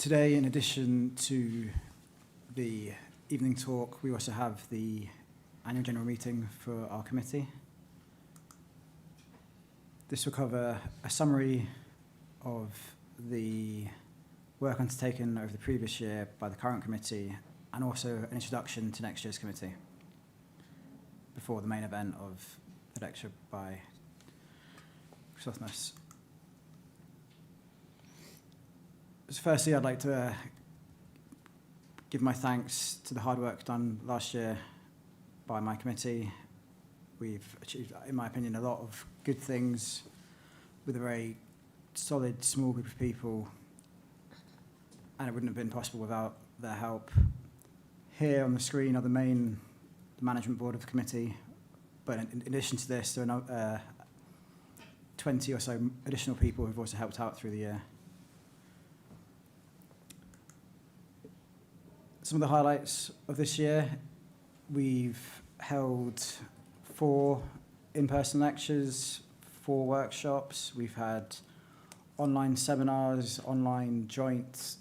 Today, in addition to the evening talk, we also have the annual general meeting for our committee. This will cover a summary of the work undertaken over the previous year by the current committee and also an introduction to next year's committee before the main event of the lecture by Chrysothemis. So firstly, I'd like to give my thanks to the hard work done last year by my committee. We've achieved, in my opinion, a lot of good things with a very solid, small group of people, and it wouldn't have been possible without their help. Here on the screen are the management board of the committee, but in addition to this, there are 20 or so additional people who've also helped out through the year. Some of the highlights of this year: we've held 4 in-person lectures, 4 workshops. We've had online seminars, online joint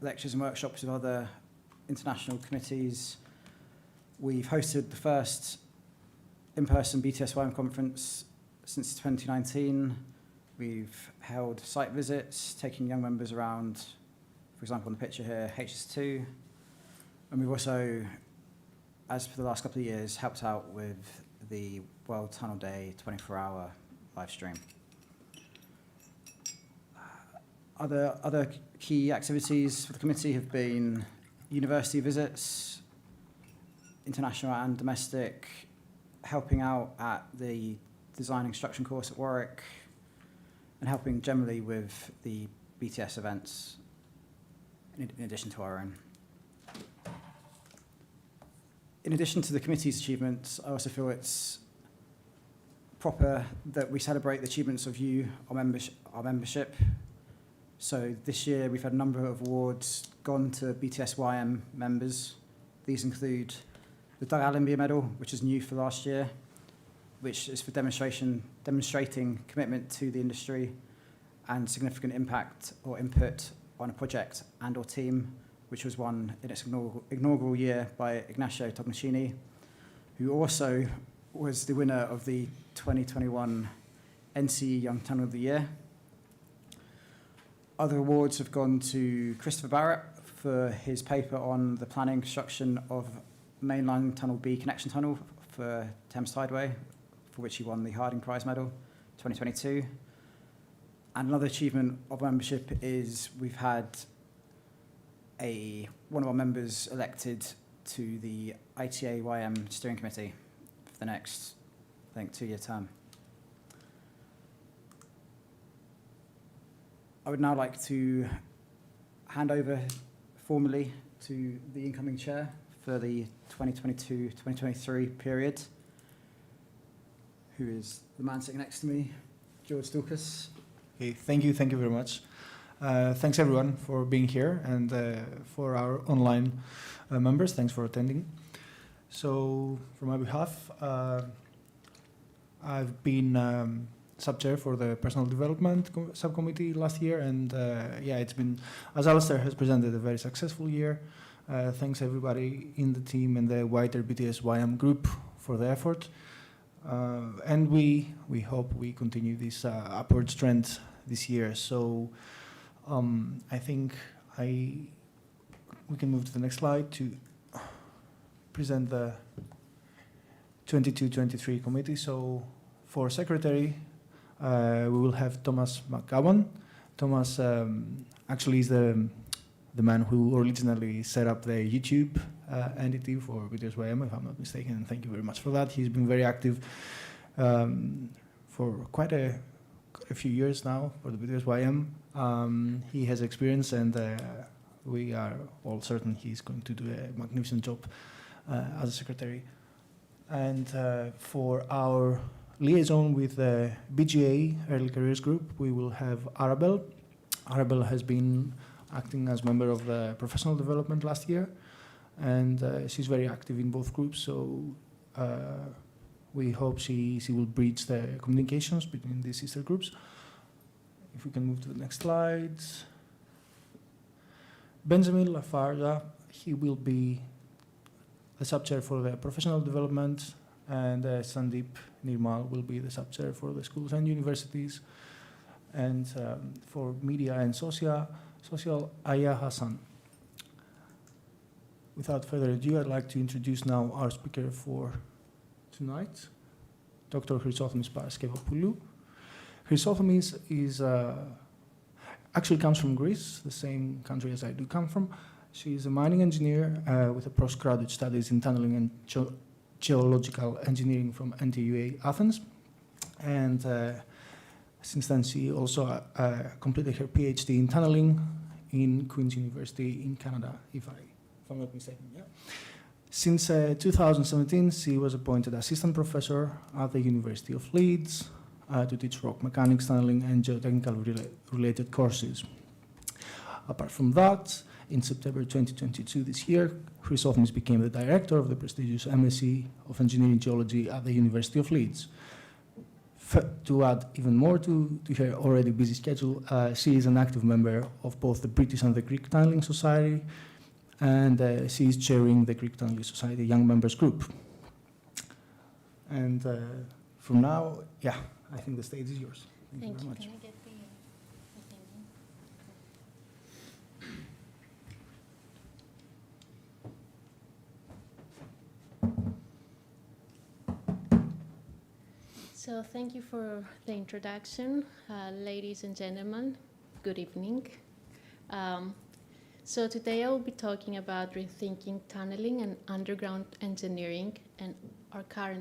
lectures and workshops with other international committees. We've hosted the first in-person BTSYM conference since 2019. We've held site visits, taking young members around, for example, on the picture here, HS2. And we've also, as for the last couple of years, helped out with the World Tunnel Day 24-hour live stream. Other key activities for the committee have been university visits, international and domestic, helping out at the design and construction course at Warwick, and helping generally with the BTS events in addition to our own. In addition to the committee's achievements, I also feel it's proper that we celebrate the achievements of you, our membership. So this year we've had a number of awards gone to BTSYM members. These include the Doug Allenby Medal, which is new for last year, which is for demonstrating commitment to the industry and significant impact or input on a project and or team, which was won in its inaugural year by Ignacio Tognacini, who also was the winner of the 2021 NCE Young Tunnel of the Year. Other awards have gone to Christopher Barrett for his paper on the planning and construction of Mainline Tunnel B connection tunnel for Thames Tideway, for which he won the Harding Prize Medal 2022. And another achievement of membership is we've had one of our members elected to the ITAYM steering committee for the next, I think, 2-year term. I would now like to hand over formally to the incoming chair for the 2022-2023 period, who is the man sitting next to me, George Dulcas. Okay, thank you very much. Thanks everyone for being here, and for our online members, thanks for attending. So, for my behalf, I've been sub-chair for the personal development subcommittee last year, and yeah, it's been, as Alistair has presented, a very successful year. Thanks everybody in the team and the wider BTSYM group for the effort. And we hope we continue this upward trend this year. So I think we can move to the next slide to present the 22-23 committee. So for secretary, we will have Thomas McGowan. Thomas actually is the man who originally set up the YouTube entity for BTSYM, if I'm not mistaken, and thank you very much for that. He's been very active for quite a few years now for the BTSYM. He has experience, and we are all certain he's going to do a magnificent job as a secretary. And for our liaison with the BGA Early Careers Group, we will have Arabelle. Arabelle has been acting as member of the professional development last year, and she's very active in both groups, so we hope she will bridge the communications between these sister groups. If we can move to the next slides. Benjamin Lafarga, he will be the subchair for the professional development, and Sandeep Nirmal will be the subchair for the schools and universities, and for media and social Aya Hassan. Without further ado, I'd like to introduce now our speaker for tonight, Dr. Chrysothemis Paraskevopoulou. Chrysothemis is actually comes from Greece, the same country as I do come from. She is a mining engineer with a postgraduate studies in tunneling and geological engineering from NTUA Athens. And since then, she also completed her PhD in tunneling in Queen's University in Canada, if I'm not mistaken. Yeah. Since 2017, she was appointed assistant professor at the University of Leeds to teach rock mechanics, tunneling, and geotechnical related courses. Apart from that, in September 2022 this year, Chrysothemis became the director of the prestigious MSc of Engineering Geology at the University of Leeds. To add even more to her already busy schedule, she is an active member of both the British and the Greek Tunneling Society, and she is chairing the Greek Tunneling Society Young Members Group. And from now, yeah, I think the stage is yours. Thank you very much. Can I get the So thank you for the introduction, ladies and gentlemen. Good evening. So today I will be talking about rethinking tunneling and underground engineering and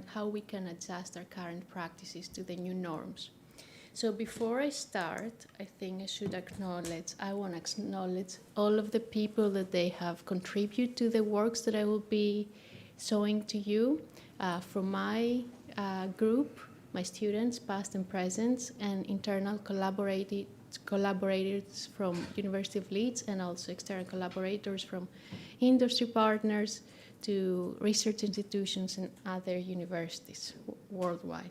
how we can adjust our current practices to the new norms. So before I start, I think I want to acknowledge all of the people that they have contributed to the works that I will be showing to you from my group, my students, past and present, and internal collaborators from University of Leeds, and also external collaborators from industry partners to research institutions and other universities worldwide.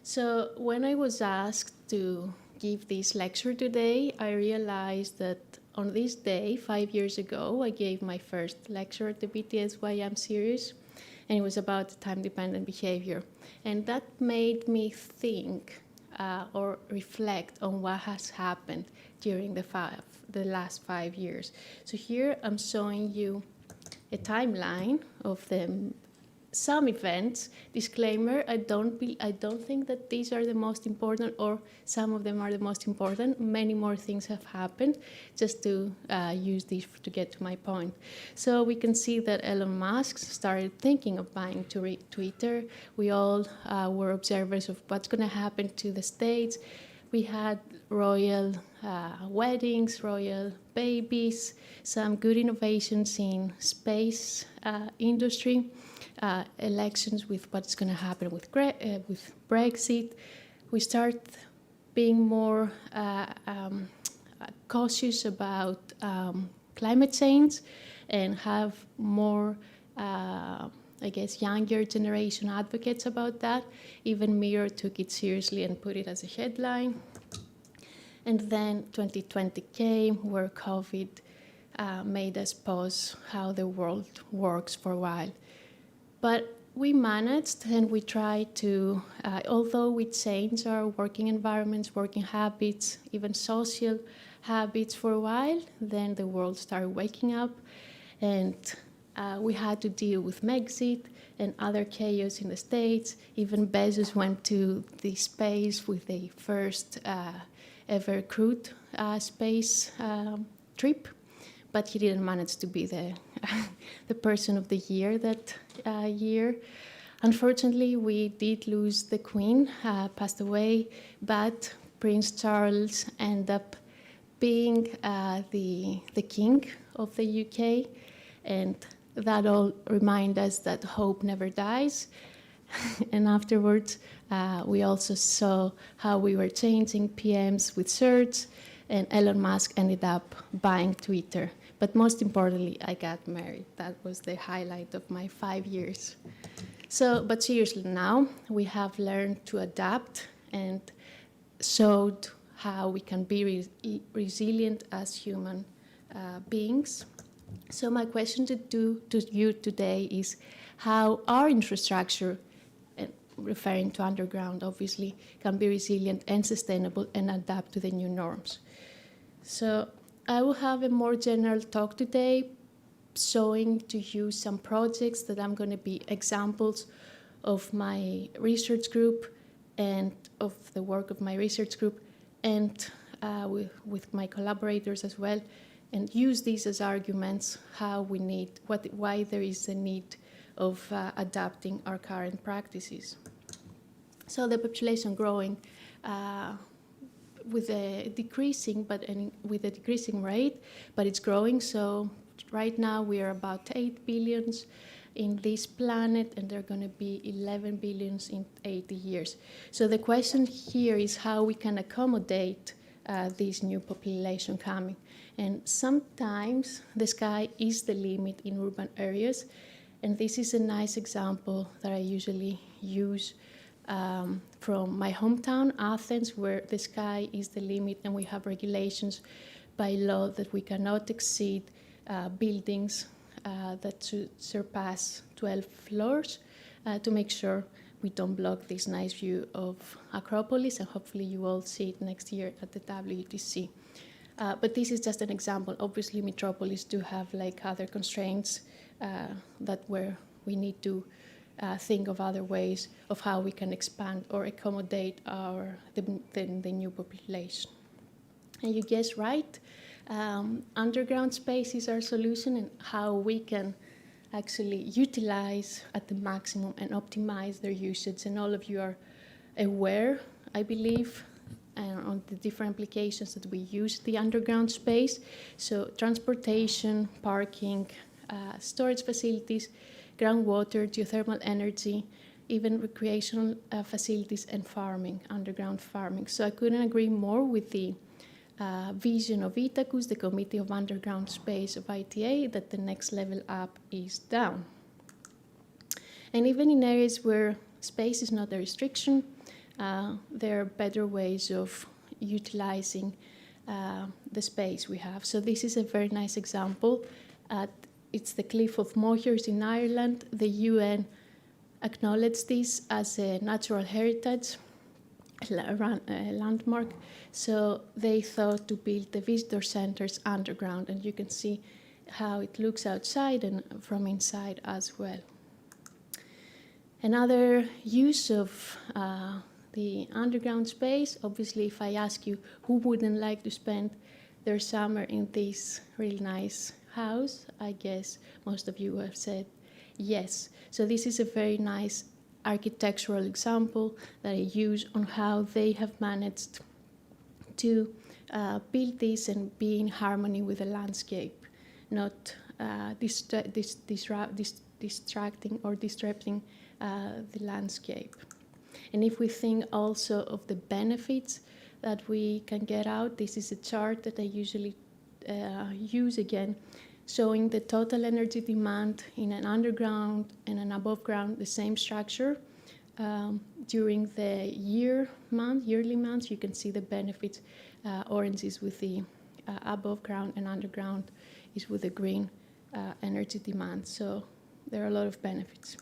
So when I was asked to give this lecture today, I realized that on this day, 5 years ago, I gave my first lecture at the BTSYM series, and it was about time-dependent behavior. And that made me think or reflect on what has happened during the last 5 years. So here I'm showing you a timeline of some events. Disclaimer, I don't think that these are the most important, or some of them are the most important. Many more things have happened, just to use these to get to my point. So we can see that Elon Musk started thinking of buying Twitter. We all were observers of what's going to happen to the States. We had royal weddings, royal babies, some good innovations in space industry, elections with what's going to happen with Brexit. We start being more cautious about climate change and have more, younger generation advocates about that. Even Mirror took it seriously and put it as a headline. And then 2020 came, where COVID made us pause how the world works for a while. But we managed, and we tried to, although we changed our working environments, working habits, even social habits for a while, then the world started waking up, and we had to deal with Megxit and other chaos in the States. Even Bezos went to the space with the first ever crewed space trip, but he didn't manage to be the person of the year that year. Unfortunately, we did lose the Queen, passed away, but Prince Charles ended up being the King of the UK, and that all reminds us that hope never dies. And afterwards, we also saw how we were changing PMs with search, and Elon Musk ended up buying Twitter. But most importantly, I got married. That was the highlight of my 5 years. So, but seriously now, we have learned to adapt and showed how we can be resilient as human beings. So my question to you today is how our infrastructure, referring to underground obviously, can be resilient and sustainable and adapt to the new norms. So I will have a more general talk today, showing to you some projects that I'm going to be examples of my research group and of the work of my research group, and with my collaborators as well, and use these as arguments how we need, why there is a need of adapting our current practices. So the population growing with a decreasing rate, but it's growing. So right now we are about 8 billion in this planet, and there are going to be 11 billion in 80 years. So the question here is how we can accommodate this new population coming. And sometimes the sky is the limit in urban areas, and this is a nice example that I usually use from my hometown, Athens, where the sky is the limit, and we have regulations by law that we cannot exceed buildings that should surpass 12 floors to make sure we don't block this nice view of Acropolis, and hopefully you all see it next year at the WTC. But this is just an example. Obviously, metropolis do have like other constraints that where we need to think of other ways of how we can expand or accommodate the new population. And you guess right, underground space is our solution, and how we can actually utilize at the maximum and optimize their usage. And all of you are aware, I believe, on the different applications that we use the underground space. So transportation, parking, storage facilities, groundwater, geothermal energy, even recreational facilities, and farming, underground farming. So I couldn't agree more with the vision of Itacus, the Committee of Underground Space of ITA, that the next level up is down. And even in areas where space is not a restriction, there are better ways of utilizing the space we have. So this is a very nice example. It's the Cliff of Moher's in Ireland. The UN acknowledged this as a natural heritage landmark. So they thought to build the visitor centers underground, and you can see how it looks outside and from inside as well. Another use of the underground space, obviously, if I ask you who wouldn't like to spend their summer in this really nice house, I guess most of you have said yes. So this is a very nice architectural example that I use on how they have managed to build this and be in harmony with the landscape, not distracting or disrupting the landscape. And if we think also of the benefits that we can get out, this is a chart that I usually use again, showing the total energy demand in an underground and an above ground, the same structure. During the yearly months, you can see the benefits. Orange is with the above ground, and underground is with the green energy demand. So there are a lot of benefits.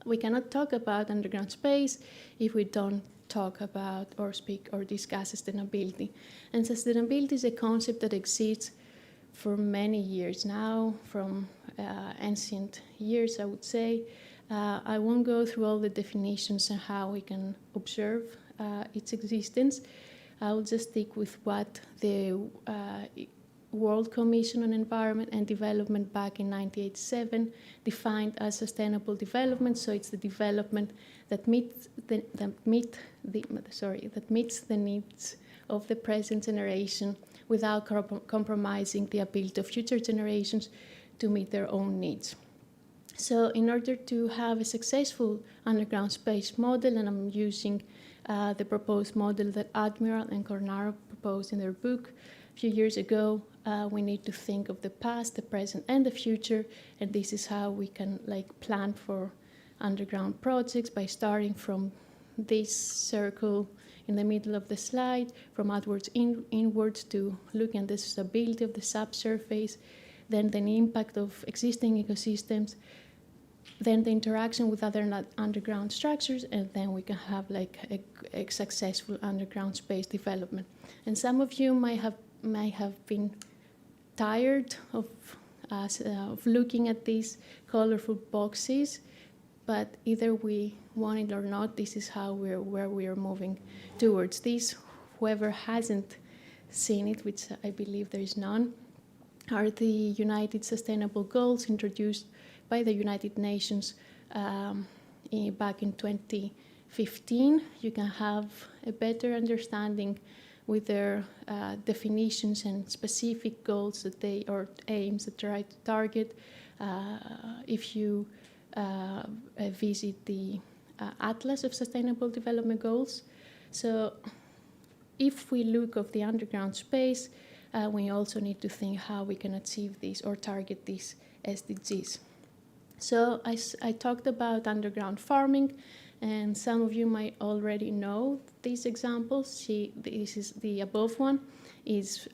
We cannot talk about underground space if we don't talk about or speak or discuss sustainability. And sustainability is a concept that exists for many years now, from ancient years, I would say. I won't go through all the definitions and how we can observe its existence. I will just stick with what the World Commission on Environment and Development back in 1987 defined as sustainable development. So it's the development that meets the needs of the present generation without compromising the ability of future generations to meet their own needs. So in order to have a successful underground space model, and I'm using the proposed model that Admiral and Cornaro proposed in their book a few years ago, we need to think of the past, the present, and the future, and this is how we can plan for underground projects by starting from this circle in the middle of the slide, from outwards inwards to looking at the stability of the subsurface, then the impact of existing ecosystems, then the interaction with other underground structures, and then we can have like a successful underground space development. And some of you might have been tired of looking at these colorful boxes, but either we want it or not, this is where we are moving towards this. Whoever hasn't seen it, which I believe there is none, are the United Sustainable Goals introduced by the United Nations back in 2015. You can have a better understanding with their definitions and specific goals that they, or aims that try to target. If you visit the Atlas of Sustainable Development Goals. So if we look at the underground space, we also need to think how we can achieve this or target these SDGs. So I talked about underground farming, and some of you might already know these examples. This is the above one is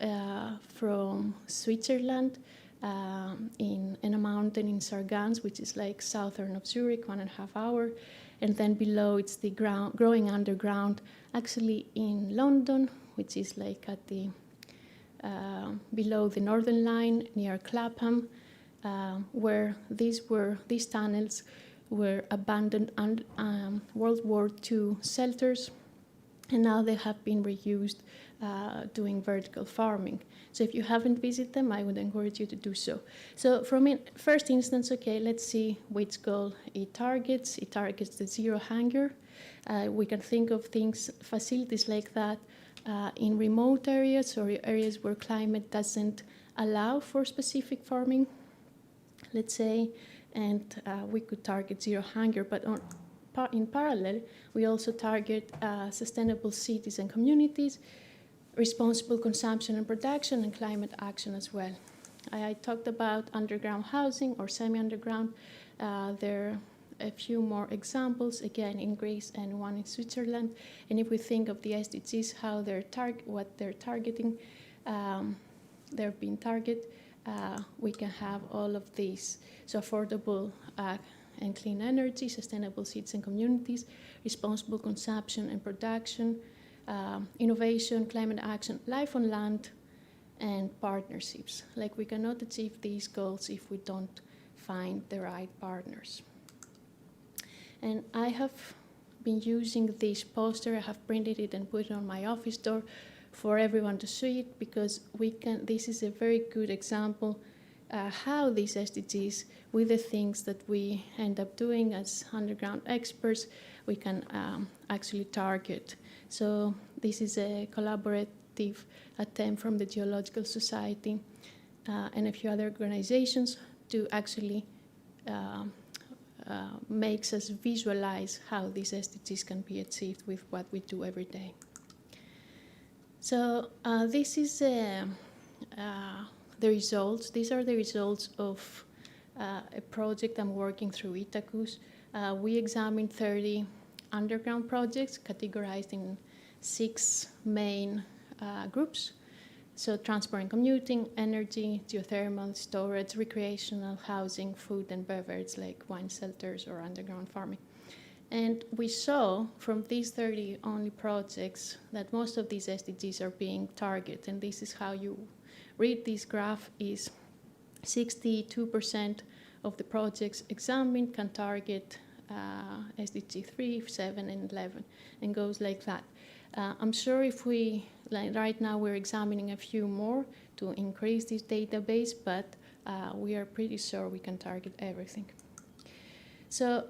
from Switzerland, in a mountain in Sargans, which is like southern of Zurich, 1.5 hours. And then below it's the growing underground, actually in London, which is like at the below the Northern Line near Clapham, where these tunnels were abandoned World War II shelters, and now they have been reused doing vertical farming. So if you haven't visited them, I would encourage you to do so. So from first instance, okay, let's see which goal it targets. It targets the zero hunger. We can think of facilities like that in remote areas or areas where climate doesn't allow for specific farming, let's say, and we could target zero hunger. But in parallel, we also target sustainable cities and communities, responsible consumption and production, and climate action as well. I talked about underground housing or semi-underground. There are a few more examples, again in Greece and one in Switzerland. And if we think of the SDGs, how what they're targeting, they're being targeted, we can have all of these. So affordable and clean energy, sustainable cities and communities, responsible consumption and production, innovation, climate action, life on land, and partnerships. Like, we cannot achieve these goals if we don't find the right partners. And I have been using this poster. I have printed it and put it on my office door for everyone to see it, because this is a very good example how these SDGs, with the things that we end up doing as underground experts, we can actually target. So this is a collaborative attempt from the Geological Society and a few other organizations to actually makes us visualize how these SDGs can be achieved with what we do every day. So this is the results. These are the results of a project I'm working through Itacus. We examined 30 underground projects categorized in 6 main groups. So transport and commuting, energy, geothermal, storage, recreational, housing, food and beverage like wine shelters or underground farming. And we saw from these 30 only projects that most of these SDGs are being targeted. And this is how you read this graph: is 62% of the projects examined can target SDG 3, 7, and 11, and goes like that. I'm sure if we, like right now, we're examining a few more to increase this database, but we are pretty sure we can target everything. So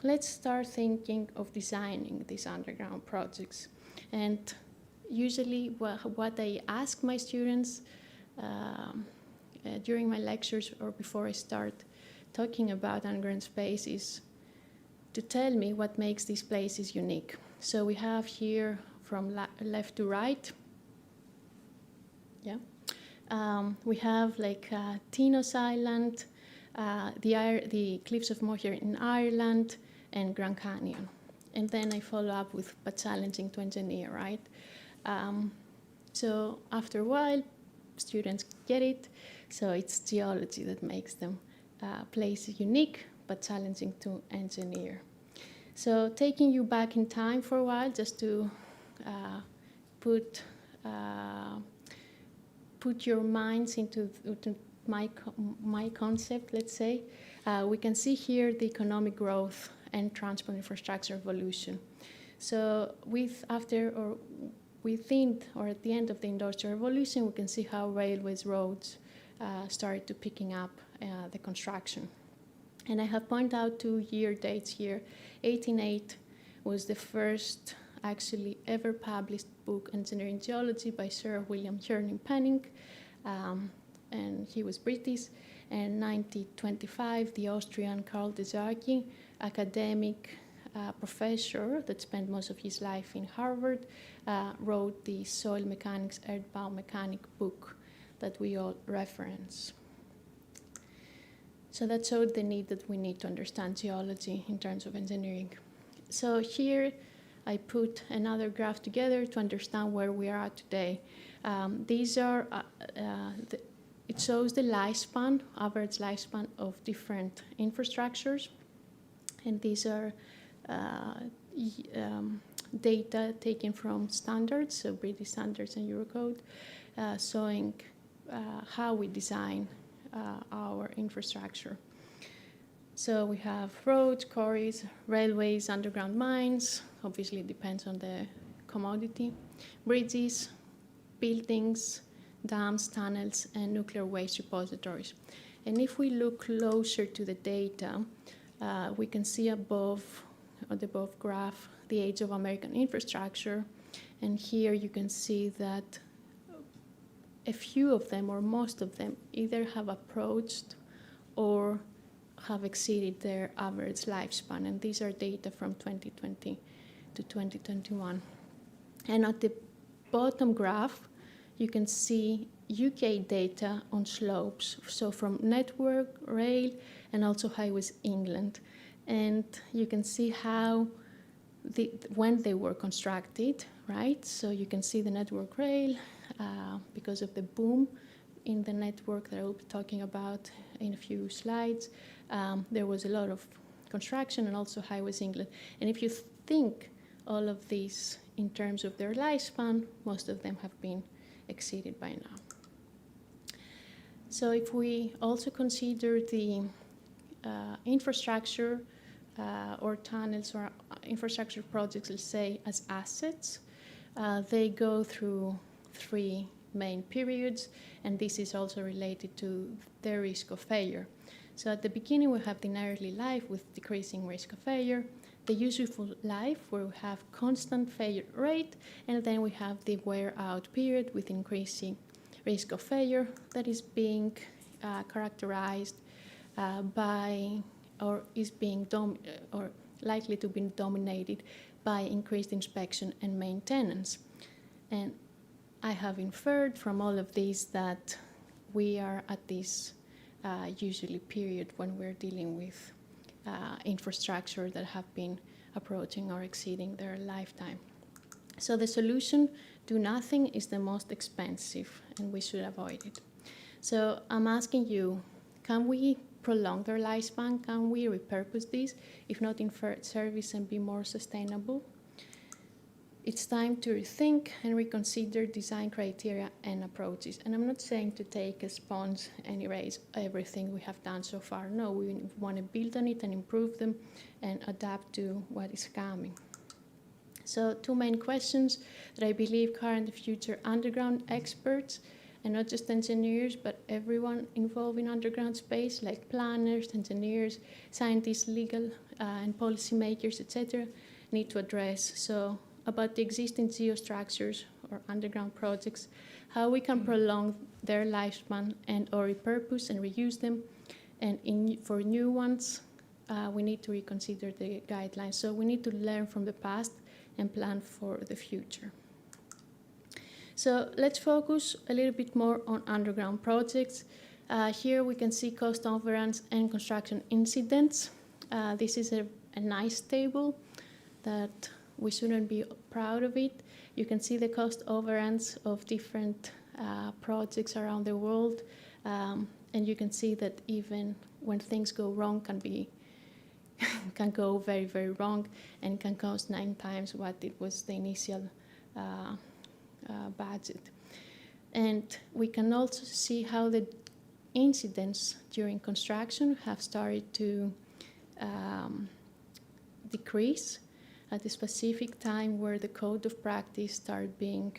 let's start thinking of designing these underground projects. And usually what I ask my students during my lectures or before I start talking about underground space is to tell me what makes these places unique. So we have here from left to right. Yeah. We have like Tinos Island, the Cliffs of Moher in Ireland, and Grand Canyon. And then I follow up with but challenging to engineer, right? So after a while, students get it. So it's geology that makes them places unique but challenging to engineer. So taking you back in time for a while, just to put your minds into my concept, let's say, we can see here the economic growth and transport infrastructure evolution. So within or at the end of the Industrial Revolution, we can see how railways, roads started to picking up the construction. And I have pointed out 2 year dates here. 1808 was the first actually ever published book, Engineering Geology, by Sir William Herning Penning, and he was British. And 1925, the Austrian Karl de Jargy, academic professor that spent most of his life in Harvard, wrote the Soil Mechanics, Earthbound Mechanic book that we all reference. So that showed the need that we need to understand geology in terms of engineering. So here I put another graph together to understand where we are at today. These are, it shows the lifespan, average lifespan of different infrastructures. And these are data taken from standards, so British standards and Eurocode, showing how we design our infrastructure. So we have roads, quarries, railways, underground mines, obviously it depends on the commodity, bridges, buildings, dams, tunnels, and nuclear waste repositories. And if we look closer to the data, we can see above, on the above graph, the age of American infrastructure. And here you can see that a few of them, or most of them, either have approached or have exceeded their average lifespan. And these are data from 2020 to 2021. And at the bottom graph, you can see UK data on slopes, so from Network, Rail, and also Highways England. And you can see how, when they were constructed, right? So you can see the Network Rail, because of the boom in the network that I will be talking about in a few slides. There was a lot of construction, and also Highways England. And if you think all of these in terms of their lifespan, most of them have been exceeded by now. So if we also consider the infrastructure or tunnels or infrastructure projects, let's say, as assets, they go through 3 main periods, and this is also related to the risk of failure. So at the beginning, we have the early life with decreasing risk of failure, the useful life where we have constant failure rate, and then we have the wear out period with increasing risk of failure that is being characterized by, or is being or likely to be dominated by increased inspection and maintenance. And I have inferred from all of these that we are at this usually period when we're dealing with infrastructure that have been approaching or exceeding their lifetime. So the solution, do nothing, is the most expensive, and we should avoid it. So I'm asking you, can we prolong their lifespan? Can we repurpose these, if not in service, and be more sustainable? It's time to rethink and reconsider design criteria and approaches. And I'm not saying to take a sponge and erase everything we have done so far. No, we want to build on it and improve them and adapt to what is coming. So 2 main questions that I believe current and future underground experts, and not just engineers, but everyone involved in underground space, like planners, engineers, scientists, legal and policymakers, etc., need to address. So about the existing geostructures or underground projects, how we can prolong their lifespan and or repurpose and reuse them. And for new ones, we need to reconsider the guidelines. So we need to learn from the past and plan for the future. So let's focus a little bit more on underground projects. Here we can see cost overruns and construction incidents. This is a nice table that we shouldn't be proud of it. You can see the cost overruns of different projects around the world, and you can see that even when things go wrong, can go very, very wrong, and can cost 9 times what it was the initial budget. And we can also see how the incidents during construction have started to decrease at a specific time where the code of practice started being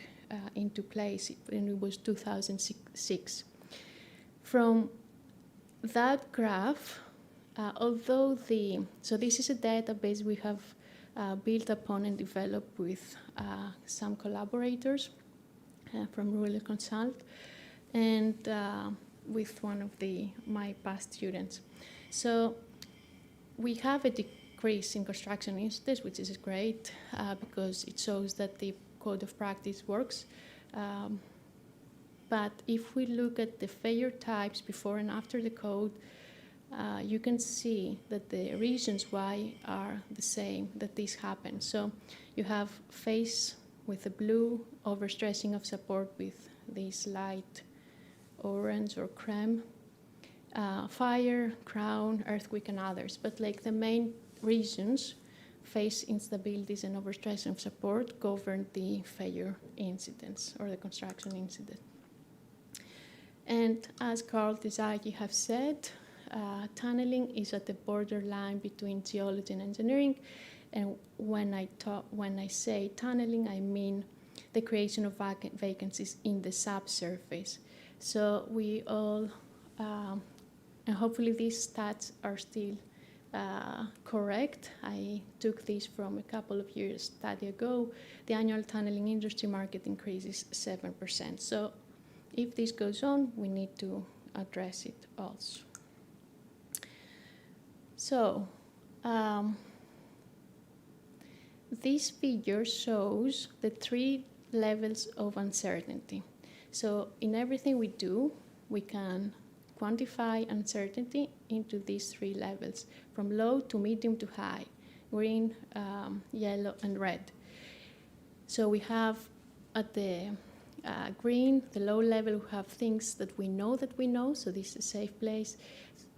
into place, and it was 2006. From that graph, so this is a database we have built upon and developed with some collaborators from Rural Consult and with one of my past students. So we have a decrease in construction incidents, which is great because it shows that the code of practice works. But if we look at the failure types before and after the code, you can see that the reasons why are the same, that this happens. So you have phase with the blue, overstressing of support with this light orange or creme, fire, crown, earthquake, and others. But like the main reasons, phase instabilities and overstressing of support govern the failure incidents or the construction incident. And as Carl Desagi have said, tunneling is at the borderline between geology and engineering. And when I say tunneling, I mean the creation of vacancies in the subsurface. So we all, and hopefully these stats are still correct. I took this from a couple of years study ago. The annual tunneling industry market increases 7%. So if this goes on, we need to address it also. So this figure shows the 3 levels of uncertainty. So in everything we do, we can quantify uncertainty into these 3 levels, from low to medium to high, green, yellow, and red. So we have at the green, the low level, we have things that we know, so this is a safe place.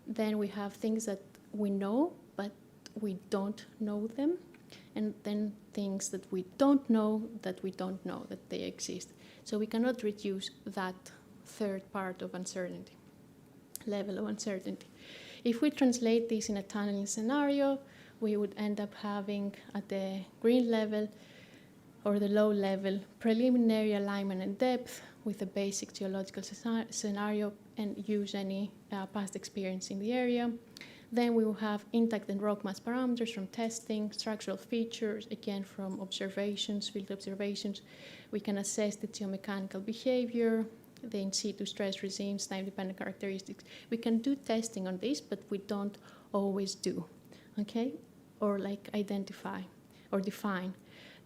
Then we have things that we know, but we don't know them. And then things that we don't know that they exist. So we cannot reduce that third part of uncertainty, level of uncertainty. If we translate this in a tunneling scenario, we would end up having at the green level or the low level preliminary alignment and depth with a basic geological scenario and use any past experience in the area. Then we will have intact and rock mass parameters from testing, structural features, again from observations, field observations. We can assess the geomechanical behavior, the in situ stress regimes, time-dependent characteristics. We can do testing on this, but we don't always do, okay? Or like identify or define.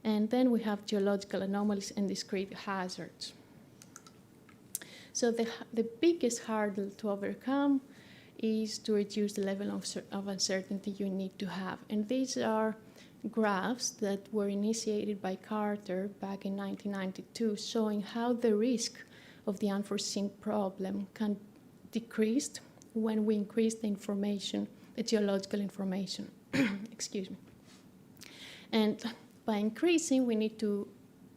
And then we have geological anomalies and discrete hazards. So the biggest hurdle to overcome is to reduce the level of uncertainty you need to have. And these are graphs that were initiated by Carter back in 1992, showing how the risk of the unforeseen problem can decrease when we increase the information, the geological information. Excuse me. And by increasing, we need to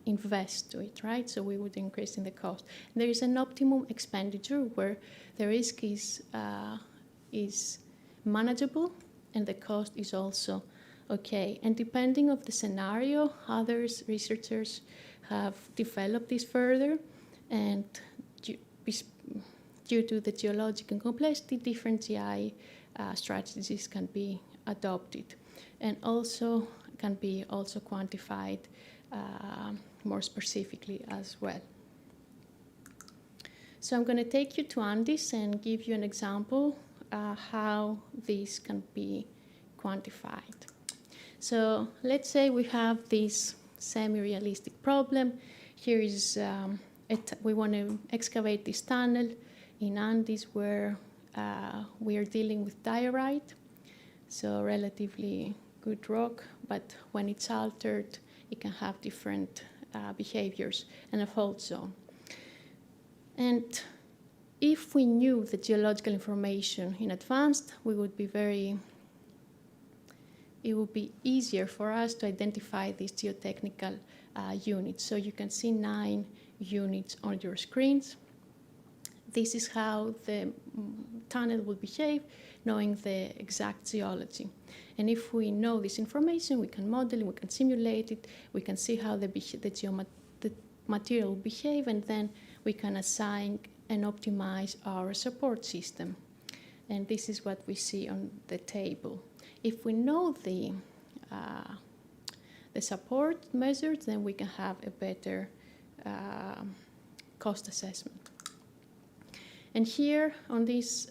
invest to it, right? So we would increase in the cost. There is an optimum expenditure where the risk is manageable and the cost is also okay. And depending on the scenario, others researchers have developed this further, and due to the geological complexity, different GI strategies can be adopted, and also can be also quantified more specifically as well. So I'm going to take you to Andes and give you an example how this can be quantified. So let's say we have this semi-realistic problem. Here is, we want to excavate this tunnel in Andes where we are dealing with diorite, so relatively good rock, but when it's altered, it can have different behaviors and a fault zone. And if we knew the geological information in advance, it would be easier for us to identify these geotechnical units. So you can see 9 units on your screens. This is how the tunnel will behave, knowing the exact geology. And if we know this information, we can model it, we can simulate it, we can see how the material will behave, and then we can assign and optimize our support system. And this is what we see on the table. If we know the support measures, then we can have a better cost assessment. And here on this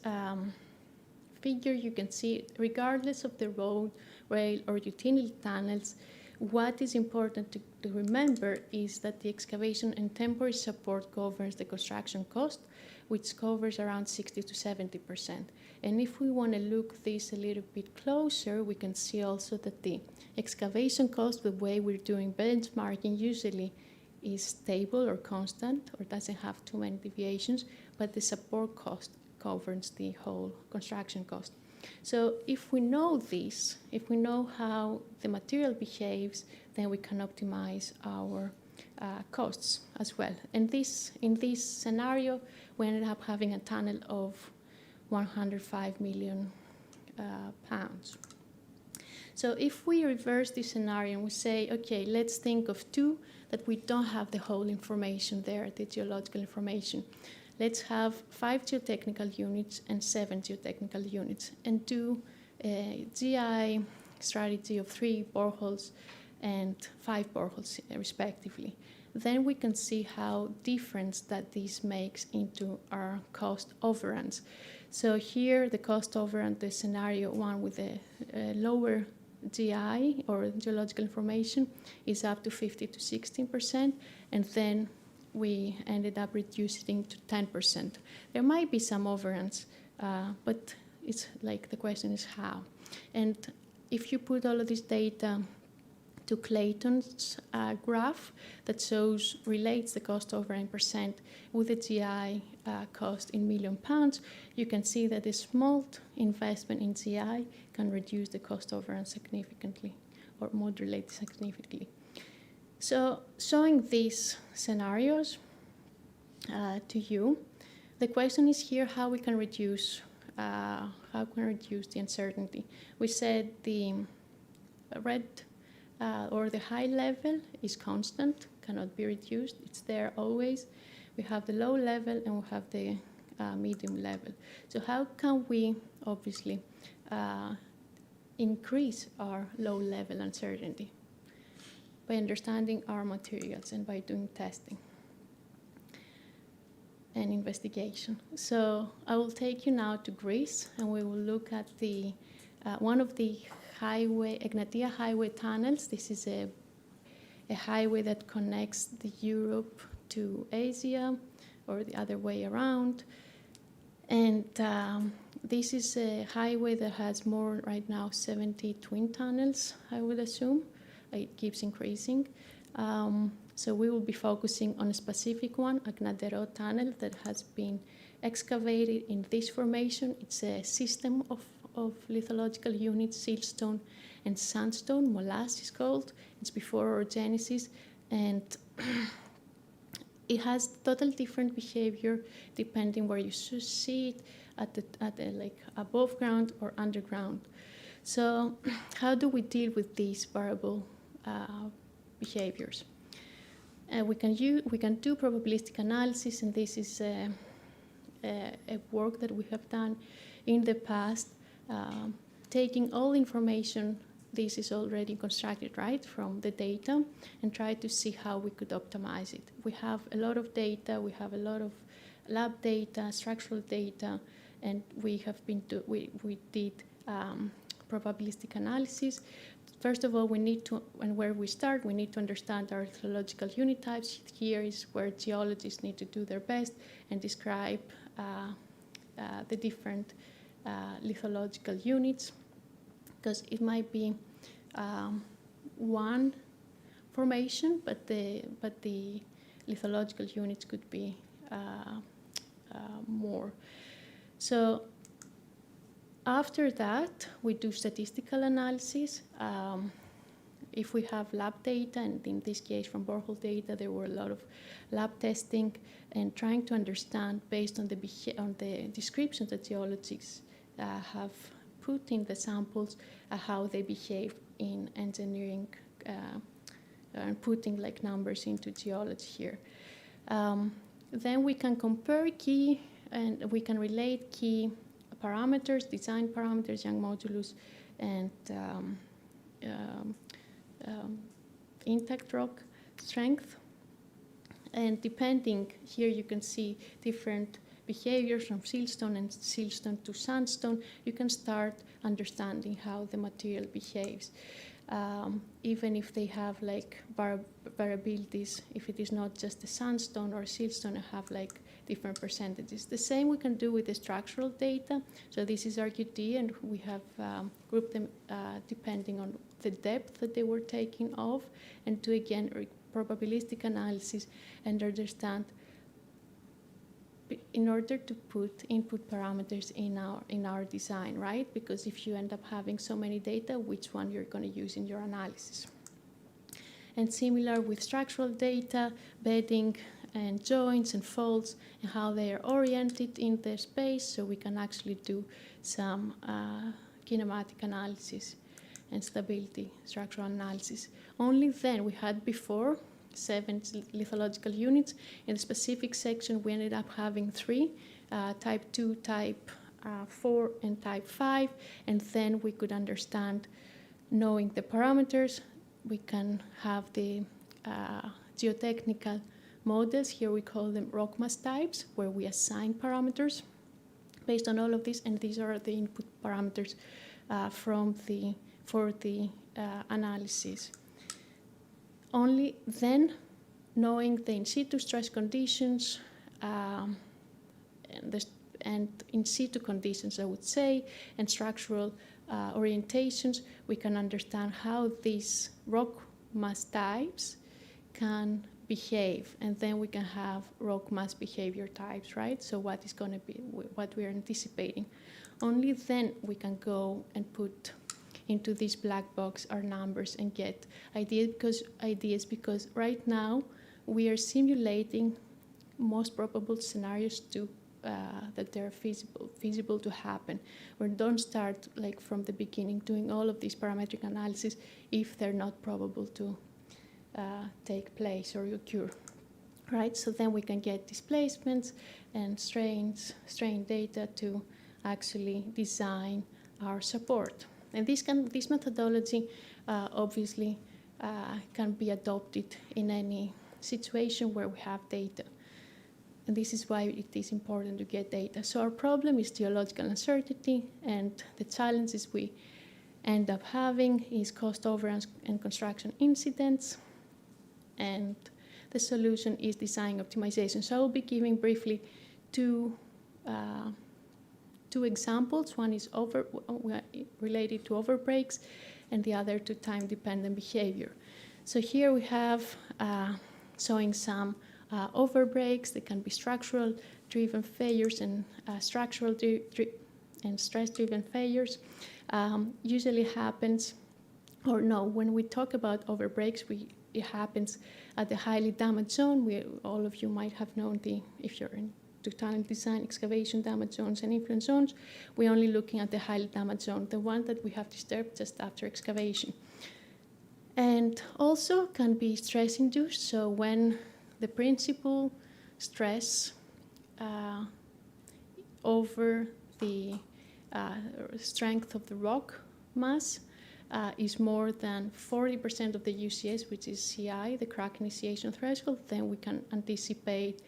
figure, you can see, regardless of the road, rail, or utility tunnels, what is important to remember is that the excavation and temporary support governs the construction cost, which covers around 60 to 70%. And if we want to look this a little bit closer, we can see also that the excavation cost, the way we're doing benchmarking, usually is stable or constant or doesn't have too many deviations, but the support cost governs the whole construction cost. So if we know this, if we know how the material behaves, then we can optimize our costs as well. And in this scenario, we ended up having a tunnel of 105 million pounds. So if we reverse this scenario and we say, okay, let's think of 2 that we don't have the whole information there, the geological information. Let's have 5 geotechnical units and 7 geotechnical units, and do a GI strategy of 3 boreholes and 5 boreholes respectively. Then we can see how difference that this makes into our cost overruns. So here the cost overrun, the scenario 1 with a lower GI or geological information is up to 50 to 16%, and then we ended up reducing to 10%. There might be some overruns, but it's like the question is how. And if you put all of this data to Clayton's graph that relates the cost overrun percent with the GI cost in million pounds, you can see that a small investment in GI can reduce the cost overrun significantly or modulate significantly. So showing these scenarios to you, the question is here how we can reduce the uncertainty. We said the red or the high level is constant, cannot be reduced. It's there always. We have the low level and we have the medium level. So how can we obviously increase our low level uncertainty? By understanding our materials and by doing testing and investigation. So I will take you now to Greece, and we will look at the one of the Egnatia highway tunnels. This is a highway that connects the Europe to Asia, or the other way around. And this is a highway that has more right now 70 twin tunnels, I would assume. It keeps increasing. So we will be focusing on a specific one, Agnadero tunnel, that has been excavated in this formation. It's a system of lithological units, siltstone and sandstone, molasse is called. It's before orogenesis, and it has total different behavior depending where you see it, at like above ground or underground. So how do we deal with these variable behaviors? We can do probabilistic analysis, and this is a work that we have done in the past, taking all information. This is already constructed, right, from the data, and try to see how we could optimize it. We have a lot of data, we have a lot of lab data, structural data, and we did probabilistic analysis. First of all, we need to, and where we start, we need to understand our lithological unit types. Here is where geologists need to do their best and describe the different lithological units, because it might be one formation, but the lithological units could be more. So after that, we do statistical analysis. If we have lab data, and in this case from borehole data, there were a lot of lab testing and trying to understand, based on the descriptions that geologists have put in the samples, how they behave in engineering, and putting like numbers into geology here. Then we can compare key, and we can relate key parameters, design parameters, Young modulus, and intact rock strength. And depending, here you can see different behaviors from siltstone and siltstone to sandstone. You can start understanding how the material behaves. Even if they have like variabilities, if it is not just a sandstone or siltstone, have like different percentages. The same we can do with the structural data. So this is RQT, and we have grouped them depending on the depth that they were taking off, and do again probabilistic analysis and understand, in order to put input parameters in our design, right? Because if you end up having so many data, which one you're going to use in your analysis. And similar with structural data, bedding and joints and folds, and how they are oriented in the space, so we can actually do some kinematic analysis and stability structural analysis. Only then, we had before 7 lithological units. In the specific section, we ended up having 3, type 2, type 4, and type 5. And then we could understand, knowing the parameters, we can have the geotechnical models. Here we call them rock mass types, where we assign parameters based on all of this. And these are the input parameters for the analysis. Only then, knowing the in situ stress conditions and in situ conditions, I would say, and structural orientations, we can understand how these rock mass types can behave, and then we can have rock mass behavior types, right? So what is going to be what we are anticipating. Only then we can go and put into this black box our numbers and get ideas, because right now we are simulating most probable scenarios to that they're feasible to happen. We don't start like from the beginning doing all of these parametric analysis if they're not probable to take place or occur, right? So then we can get displacements and strain data to actually design our support. And this methodology obviously can be adopted in any situation where we have data. And this is why it is important to get data. So our problem is geological uncertainty, and the challenges we end up having is cost overruns and construction incidents. And the solution is design optimization. So I will be giving briefly two examples. One is related to overbreaks, and the other to time-dependent behavior. So here we have showing some overbreaks. They can be structural-driven failures and and stress-driven failures. Usually happens, or no, when we talk about overbreaks, it happens at the highly damaged zone. All of you might have known if you're into tunnel design, excavation damaged zones and influence zones. We're only looking at the highly damaged zone, the one that we have disturbed just after excavation. And also can be stress-induced, so when the principal stress over the strength of the rock mass is more than 40% of the UCS, which is CI, the crack initiation threshold, then we can anticipate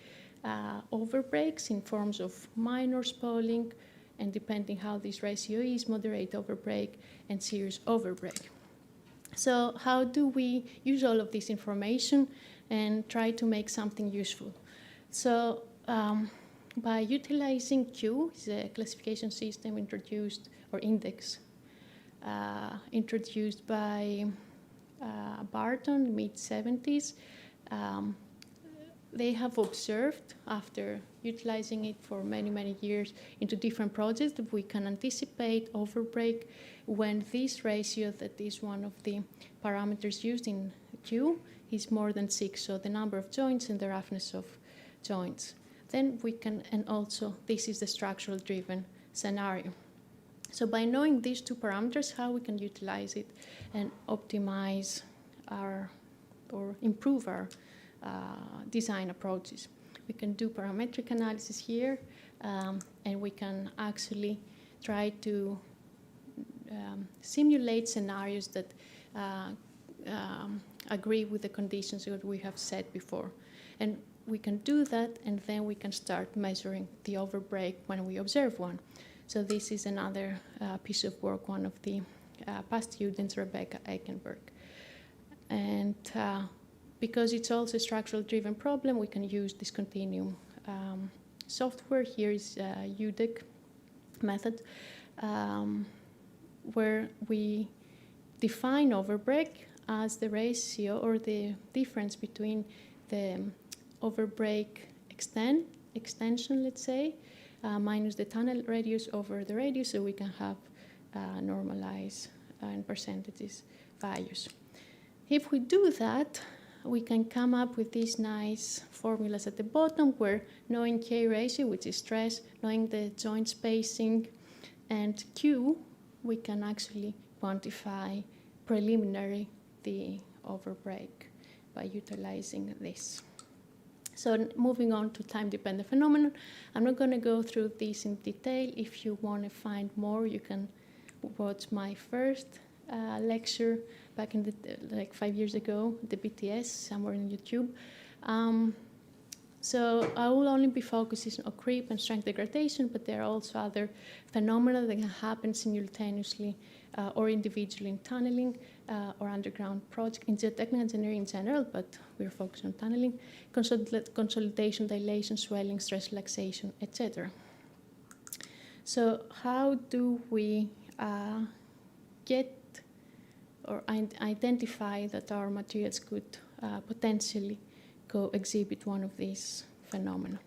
overbreaks in forms of minor spalling, and depending how this ratio is, moderate overbreak and serious overbreak. So how do we use all of this information and try to make something useful? So by utilizing Q, is a classification system introduced, or index, introduced by Barton, mid-70s. They have observed, after utilizing it for many, many years into different projects, that we can anticipate overbreak when this ratio, that is one of the parameters used in Q, is more than 6, so the number of joints and the roughness of joints. Then we can, and also this is the structural driven scenario. So by knowing these two parameters, how we can utilize it and optimize our, or improve our design approaches. We can do parametric analysis here, and we can actually try to simulate scenarios that agree with the conditions that we have set before. And we can do that, and then we can start measuring the overbreak when we observe one. So this is another piece of work, one of the past students, Rebecca Eckenberg. And because it's also a structural driven problem, we can use this continuum software. Here is UDEC method, where we define overbreak as the ratio or the difference between the overbreak extension, let's say, minus the tunnel radius over the radius, so we can have normalized and percentages values. If we do that, we can come up with these nice formulas at the bottom, where knowing K ratio, which is stress, knowing the joint spacing, and Q, we can actually quantify preliminary the overbreak by utilizing this. So moving on to time-dependent phenomenon, I'm not going to go through this in detail. If you want to find more, you can watch my first lecture back in like 5 years ago, the BTS, somewhere on YouTube. So I will only be focusing on creep and strength degradation, but there are also other phenomena that can happen simultaneously or individually in tunneling or underground project, in geotechnical engineering in general, but we're focused on tunneling, consolidation, dilation, swelling, stress relaxation, etc. So how do we get or identify that our materials could potentially exhibit one of these phenomena?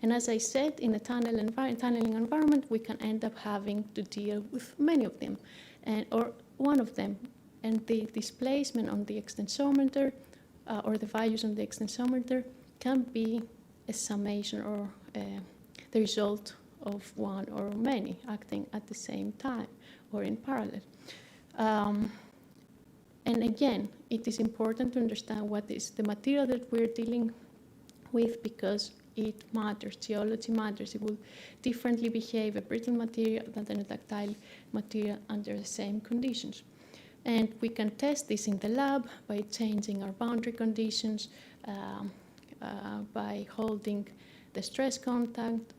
And as I said, in a tunneling environment, we can end up having to deal with many of them, or one of them. And the displacement on the extensometer, or the values on the extensometer, can be a summation or the result of one or many acting at the same time or in parallel. And again, it is important to understand what is the material that we're dealing with, because it matters. Geology matters. It will differently behave a brittle material than a ductile material under the same conditions. And we can test this in the lab by changing our boundary conditions, by holding the stress constant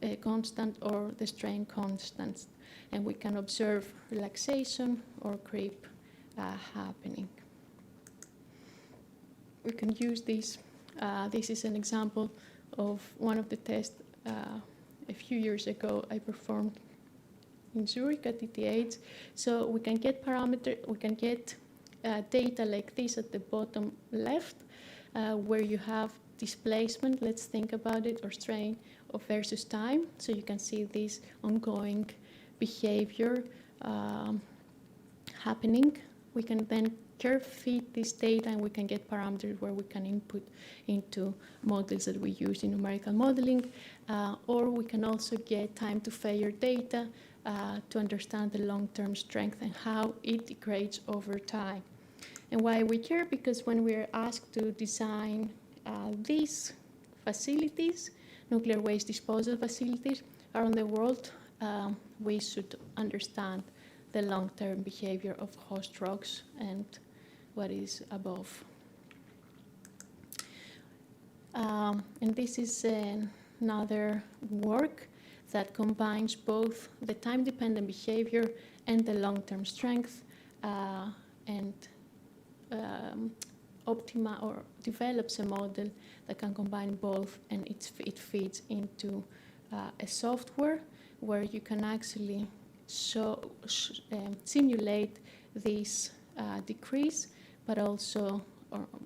or the strain constant. And we can observe relaxation or creep happening. We can use this. This is an example of one of the tests a few years ago I performed in Zurich at ETH. So we can get data like this at the bottom left, where you have displacement, let's think about it, or strain versus time. So you can see this ongoing behavior happening. We can then curve fit this data, and we can get parameters where we can input into models that we use in numerical modeling, or we can also get time to failure data to understand the long-term strength and how it degrades over time. And why we care? Because when we're asked to design these facilities, nuclear waste disposal facilities around the world, we should understand the long-term behavior of host rocks and what is above. And this is another work that combines both the time-dependent behavior and the long-term strength, and develops a model that can combine both, and it feeds into a software where you can actually simulate this decrease but also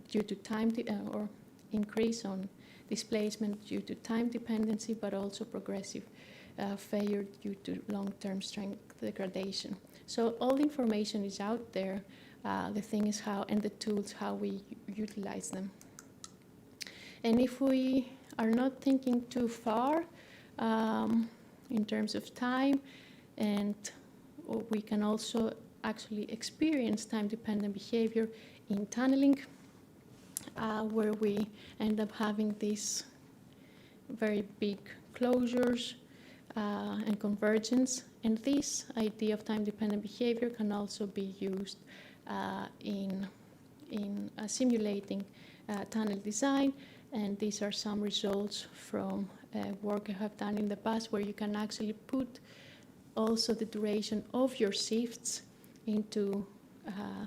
due to time or increase on displacement due to time dependency, but also progressive failure due to long-term strength degradation. So all the information is out there. The thing is how, and the tools, how we utilize them. And if we are not thinking too far in terms of time, and we can also actually experience time-dependent behavior in tunneling, where we end up having these very big closures and convergence. And this idea of time-dependent behavior can also be used in simulating tunnel design. And these are some results from work I have done in the past, where you can actually put also the duration of your shifts into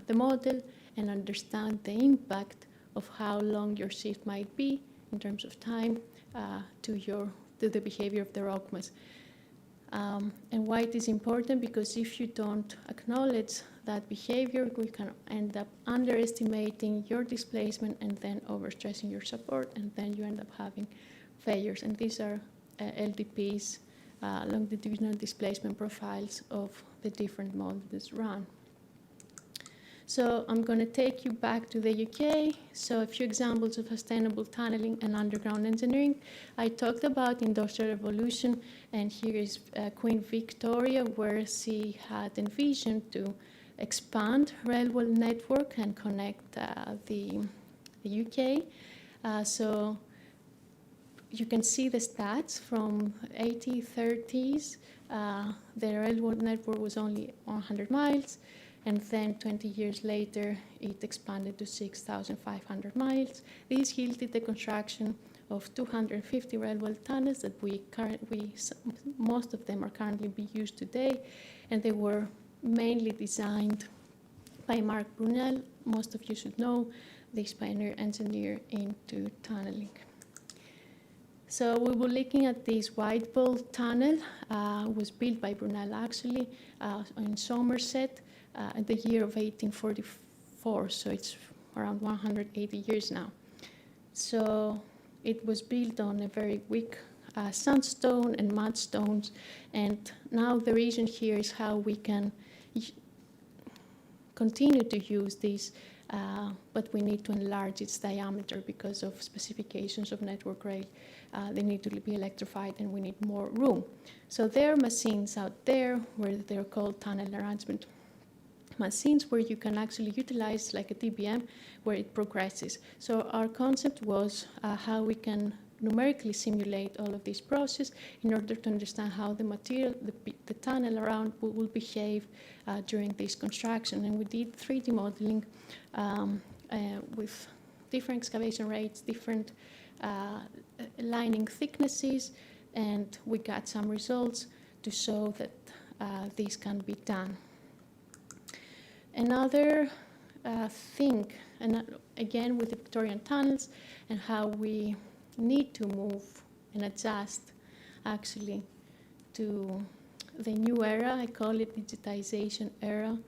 the model and understand the impact of how long your shift might be in terms of time to the behavior of the rock mass. And why it is important, because if you don't acknowledge that behavior, we can end up underestimating your displacement and then overstressing your support, and then you end up having failures. And these are LDPs, longitudinal displacement profiles of the different models run. So I'm going to take you back to the UK. So a few examples of sustainable tunneling and underground engineering. I talked about Industrial Revolution, and here is Queen Victoria, where she had envisioned to expand railway network and connect the UK. So you can see the stats from 1830s. The railway network was only 100 miles. And then 20 years later, it expanded to 6,500 miles. This yielded the construction of 250 railway tunnels that most of them are currently being used today. And they were mainly designed by Mark Brunel. Most of you should know this pioneer engineer into tunneling. So we were looking at this White Bull tunnel. It was built by Brunel actually in Somerset. In the year of 1844, so it's around 180 years now. So it was built on a very weak sandstone and mudstones, and now the reason here is how we can continue to use this, but we need to enlarge its diameter because of specifications of network rail. They need to be electrified, and we need more room. So there are machines out there where they're called tunnel arrangement machines, where you can actually utilize like a TBM where it progresses. So our concept was how we can numerically simulate all of this process in order to understand how the material, the tunnel around will behave during this construction. And we did 3D modeling with different excavation rates, different lining thicknesses, and we got some results to show that this can be done. Another thing, and again with the Victorian tunnels and how we need to move and adjust actually to the new era, I call it digitization era,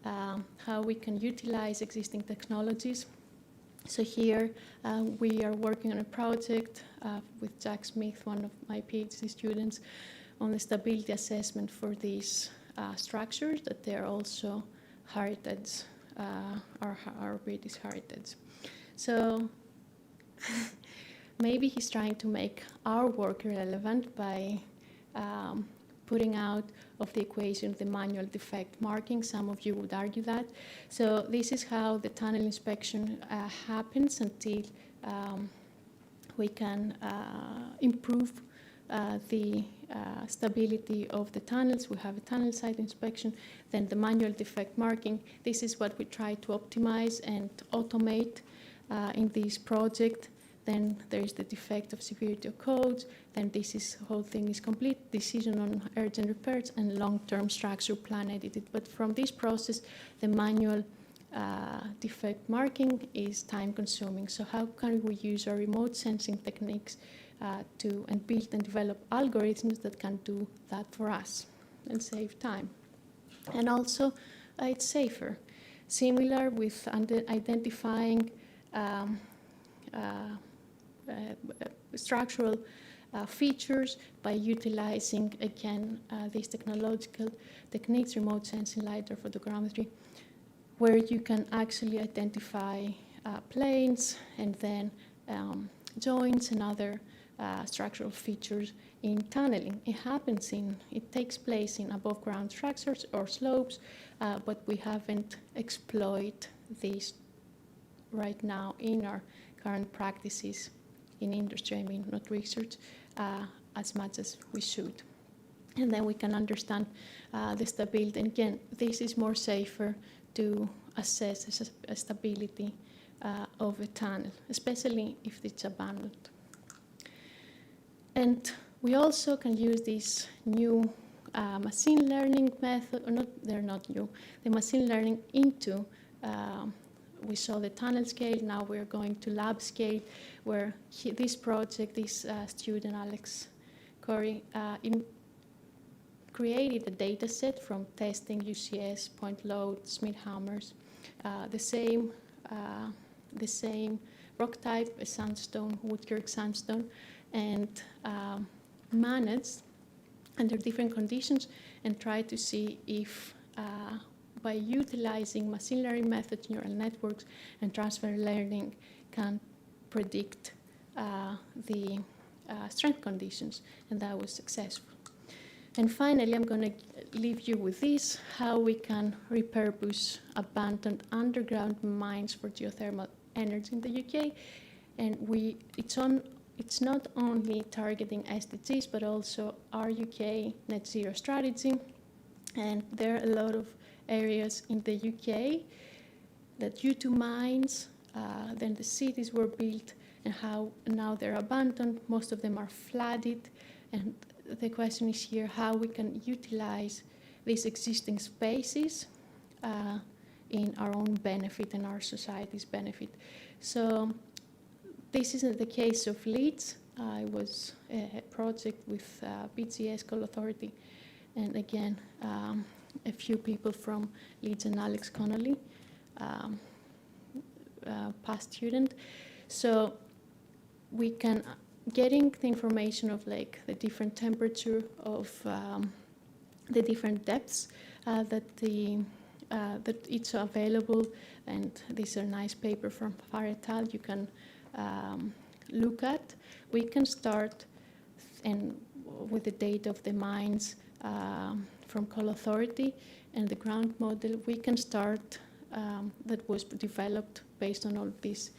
how we can utilize existing technologies. So here we are working on a project with Jack Smith, one of my PhD students, on the stability assessment for these structures, that they're also heritage, our British heritage. So maybe he's trying to make our work relevant by putting out of the equation the manual defect marking. Some of you would argue that. So this is how the tunnel inspection happens until we can improve the stability of the tunnels. We have a tunnel site inspection, then the manual defect marking. This is what we try to optimize and automate in this project. Then there is the defect of severity of codes. Then whole thing is complete, decision on urgent repairs, and long-term structure plan edited. But from this process, the manual defect marking is time-consuming. So how can we use our remote sensing techniques and build and develop algorithms that can do that for us and save time? And also, it's safer. similar with identifying structural features by utilizing, again, these technological techniques, remote sensing, LiDAR, photogrammetry, where you can actually identify planes and then joints and other structural features in tunneling. It takes place in above ground structures or slopes, but we haven't exploited these right now in our current practices in industry, I mean, not research, as much as we should. And then we can understand the stability. And again, this is more safer to assess the stability of a tunnel, especially if it's abandoned. And we also can use this new machine learning method, or they're not new, the machine learning into, we saw the tunnel scale, now we're going to lab scale, where this project, this student, Alex Corey, created a data set from testing UCS, point load, Smith hammers, the same rock type, a sandstone, Woodkirk sandstone, and managed under different conditions and try to see if by utilizing machine learning methods, neural networks, and transfer learning can predict the strength conditions, and that was successful. And finally, I'm going to leave you with this, how we can repurpose abandoned underground mines for geothermal energy in the UK. And it's not only targeting SDGs, but also our UK net zero strategy. And there are a lot of areas in the UK that due to mines, then the cities were built and how now they're abandoned. Most of them are flooded. And the question is here how we can utilize these existing spaces in our own benefit and our society's benefit. So this isn't the case of Leeds. It was a project with BTS, Coal Authority, and again, a few people from Leeds and Alex Connolly, past student. So we can getting the information of like the different temperature of the different depths that it's available, and these are nice paper from Faretal you can look at. We can start and with the data of the mines from Coal Authority and the ground model, we can start that was developed based on all these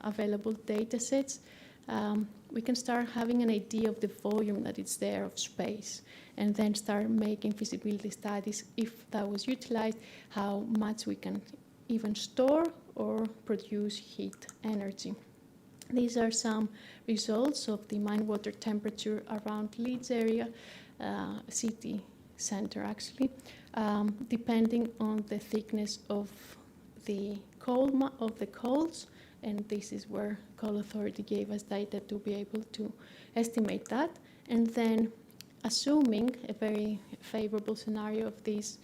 available data sets. We can start having an idea of the volume that is there of space, and then start making feasibility studies if that was utilized, how much we can even store or produce heat energy. These are some results of the mine water temperature around Leeds area, city center actually, depending on the thickness of the coals, and this is where Coal Authority gave us data to be able to estimate that. And then assuming a very favorable scenario of these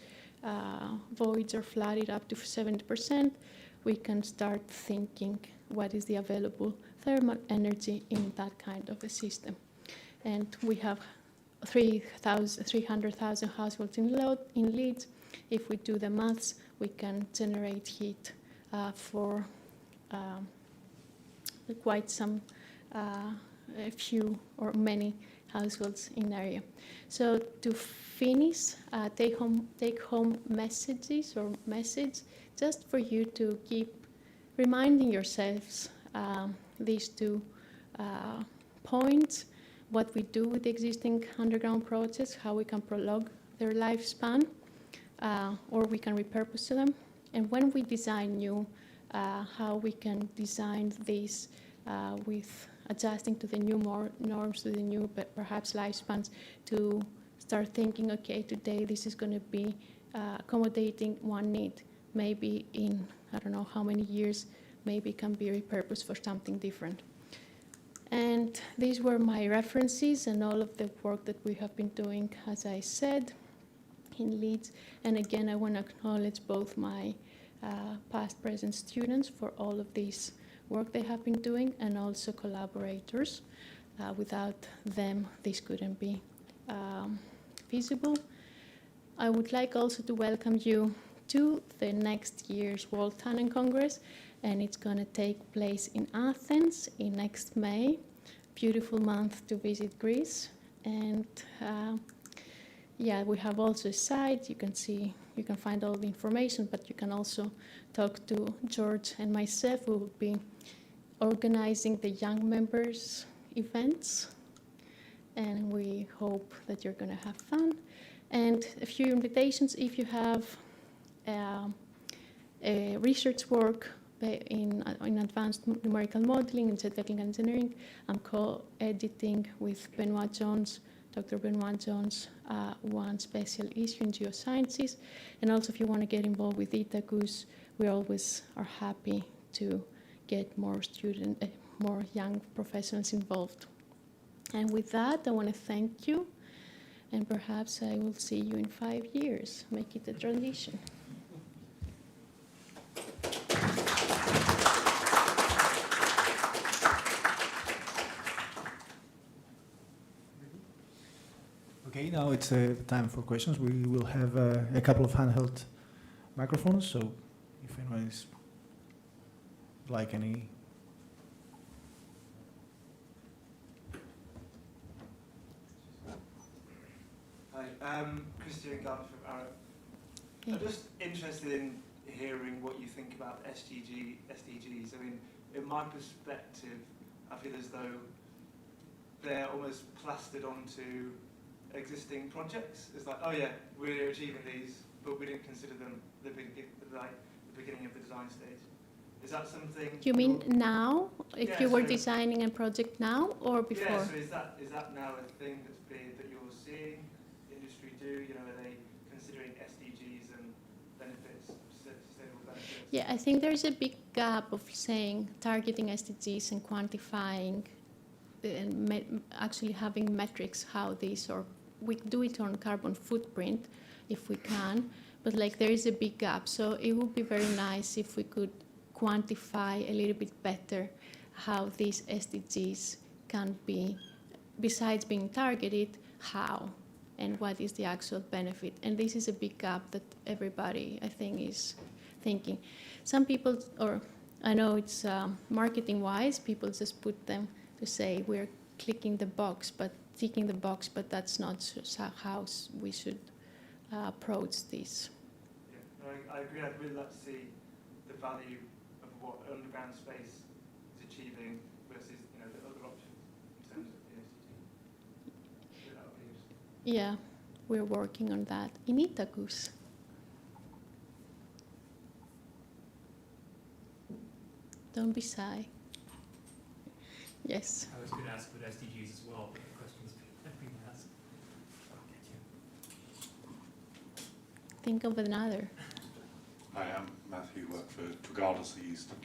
voids are flooded up to 70%, we can start thinking what is the available thermal energy in that kind of a system. And we have 300,000 households in Leeds. If we do the maths, we can generate heat for quite some, a few or many households in area. So to finish, take home messages or message, just for you to keep reminding yourselves these two points, what we do with existing underground projects, how we can prolong their lifespan, or we can repurpose them. And when we design new, how we can design these with adjusting to the new norms, to the new perhaps lifespans, to start thinking, okay, today this is going to be accommodating one need. Maybe in, I don't know how many years, maybe it can be repurposed for something different. And these were my references and all of the work that we have been doing, as I said, in Leeds. And again, I want to acknowledge both my past, present students for all of this work they have been doing, and also collaborators. Without them, this couldn't be feasible. I would like also to welcome you to the next year's World Talent Congress, and it's going to take place in Athens in next May. Beautiful month to visit Greece. And yeah, we have also a site. You can see, you can find all the information, but you can also talk to George and myself. We will be organizing the young members events, and we hope that you're going to have fun. And a few invitations: if you have research work in advanced numerical modeling and technical engineering, I'm co-editing with Benoit Jones, Dr. Benoit Jones, one special issue in geosciences. And also, if you want to get involved with ITACUS, we always are happy to get more more young professionals involved. And with that, I want to thank you, and perhaps I will see you in 5 years. Make it a tradition. Okay, now it's time for questions. We will have a couple of handheld microphones, so if anyone is like any. Hi, Christian Garner from Arrow. Okay. I'm just interested in hearing what you think about SDGs. I mean, in my perspective, I feel as though they're almost plastered onto existing projects. It's like, oh yeah, we're achieving these, but we didn't consider them the beginning of the design stage. Is that something? You mean now? If Yeah, you were so- designing a project now or before? Yeah, so is that now a thing that you're seeing industry do? You know, are they considering SDGs and benefits, sustainable benefits? Yeah, I think there's a big gap of saying targeting SDGs and quantifying and actually having metrics how these, or we do it on carbon footprint if we can, but like there is a big gap. So it would be very nice if we could quantify a little bit better how these SDGs can be, besides being targeted, how and what is the actual benefit. And this is a big gap that everybody, I think, is thinking. Some people, or I know it's marketing-wise, people just put them to say we're ticking the box, but that's not how we should approach this. Yeah, no, I agree. I'd really like to see the value of what underground space is achieving versus, you know, the other options in terms of the SDG. So that would be useful. Yeah, we're working on that in ITACUS. Don't be shy. Yes. I was going to ask about SDGs as well, but the question's been asked. Think of another. Hi, I'm Matthew, work for Regardless of Euston.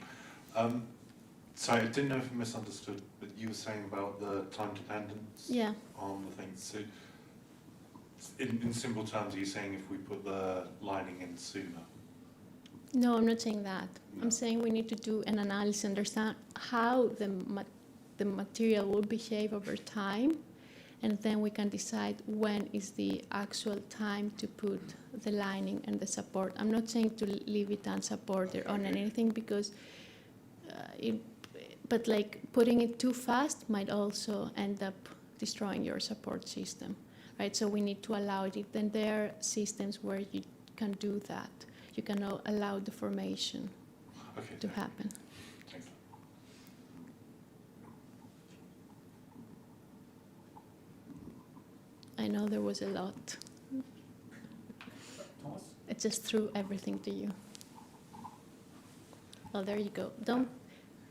So I didn't know if I misunderstood, but you were saying about the time dependence Yeah. on the things. So in simple terms, are you saying if we put the lining in sooner? No, I'm not saying that. No. I'm saying we need to do an analysis, understand how the material will behave over time, and then we can decide when is the actual time to put the lining and the support. I'm not saying to leave it unsupported on anything, because but like putting it too fast might also end up destroying your support system, right? So we need to allow it. Then there are systems where you can do that. You can allow the formation to happen. Thanks. I know there was a lot. Thomas? I just threw everything to you. Well, there you go. Don't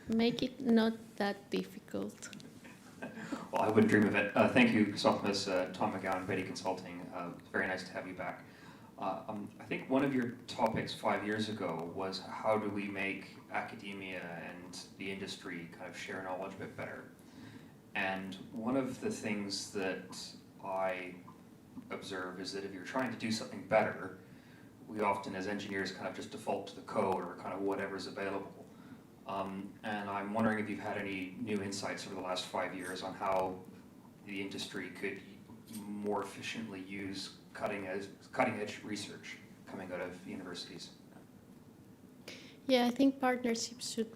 make it not that difficult. Well, I wouldn't dream of it. Thank you, Chrysothemis, Tom McGowan, Betty Consulting. Very nice to have you back. I think one of your topics 5 years ago was how do we make academia and the industry kind of share knowledge a bit better. And one of the things that I observe is that if you're trying to do something better, we often as engineers kind of just default to the code or kind of whatever's available. And I'm wondering if you've had any new insights over the last 5 years on how the industry could more efficiently use cutting edge research coming out of universities. Yeah, I think partnerships should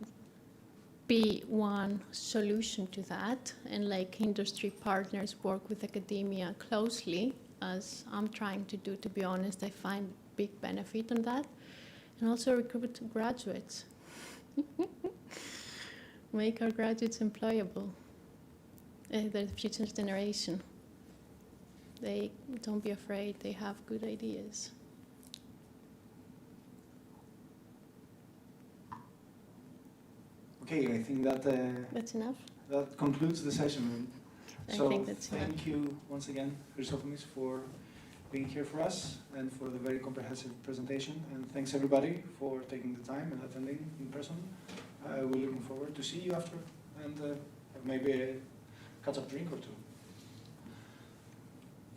be one solution to that, and like industry partners work with academia closely, as I'm trying to do. To be honest, I find big benefit on that, and also recruit graduates. Make our graduates employable. The future generation. They don't be afraid. They have good ideas. Okay, I think that That's enough. that concludes the session. I So think that's enough. thank you once again, Chrysothemis, for being here for us and for the very comprehensive presentation. And thanks everybody for taking the time and attending in person. We're looking forward to see you after and have maybe a catch-up drink or two.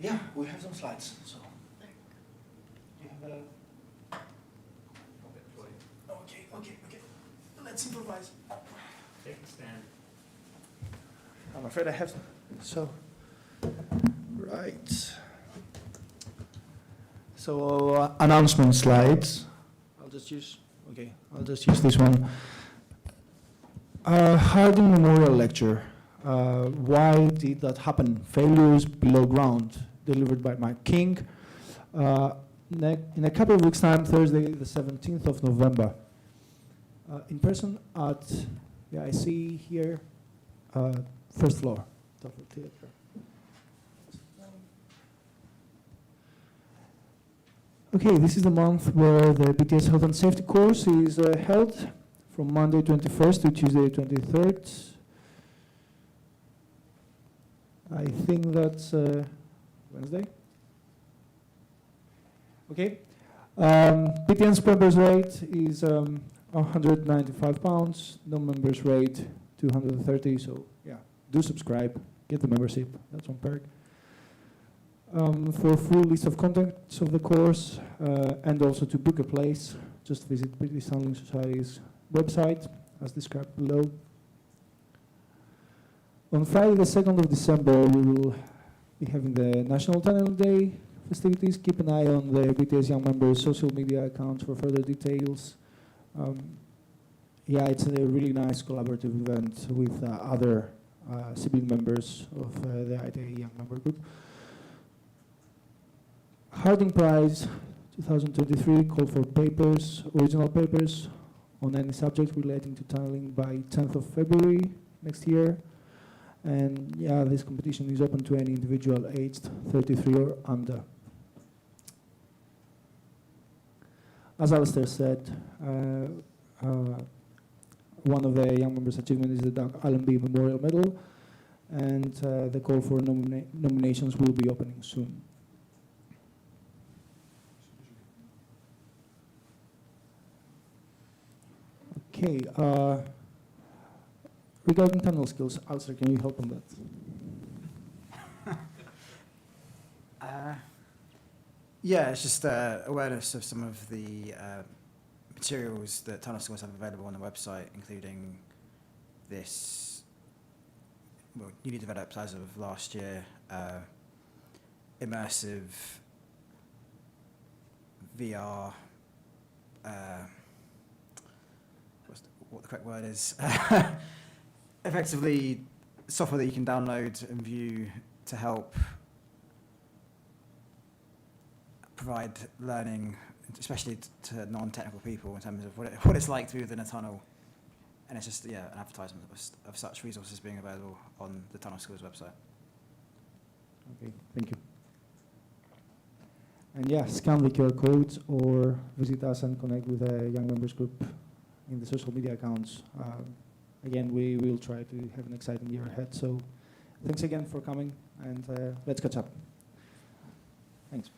Yeah, we have some slides. So you have a. Okay. Let's improvise. Take a stand. I'm afraid I have some. So, right. So announcement slides. I'll just use this one. Harding Memorial Lecture. Why did that happen? Failures below ground, delivered by Mike King. In a couple of weeks' time, Thursday, the 17th of November. In person at, I see here, first floor, top of the theater. Okay, this is the month where the BTS Health and Safety course is held from Monday 21st to Tuesday 23rd. I think that's Wednesday. Okay. BTS members rate is £195, non-members rate 230. So yeah, do subscribe, get the membership. That's one perk. For a full list of contents of the course and also to book a place, just visit British Tunneling Society's website as described below. On Friday the 2nd of December, we will be having the National Tunneling Day festivities. Keep an eye on the BTS Young members' social media accounts for further details. Yeah, it's a really nice collaborative event with other sibling members of the ITA Young member group. Harding Prize 2023 call for papers, original papers on any subject relating to tunneling by 10th of February next year. And yeah, this competition is open to any individual aged 33 or under. As Alistair said, one of the young members' achievements is the Doug Allenby Memorial Medal, and the call for nominations will be opening soon. Okay, regarding tunnel skills, Alistair, can you help on that? Yeah, it's just awareness of some of the materials that tunnel schools have available on the website, including this, well, newly developed as of last year, immersive VR, what the correct word is, effectively software that you can download and view to help provide learning, especially to non-technical people, in terms of what it's like to be within a tunnel. And it's just, yeah, an advertisement of such resources being available on the Tunnel Schools website. Okay, thank you. And yeah, scan the QR codes or visit us and connect with the Young Members Group in the social media accounts. Again, we will try to have an exciting year ahead. So thanks again for coming, and let's catch up. Thanks.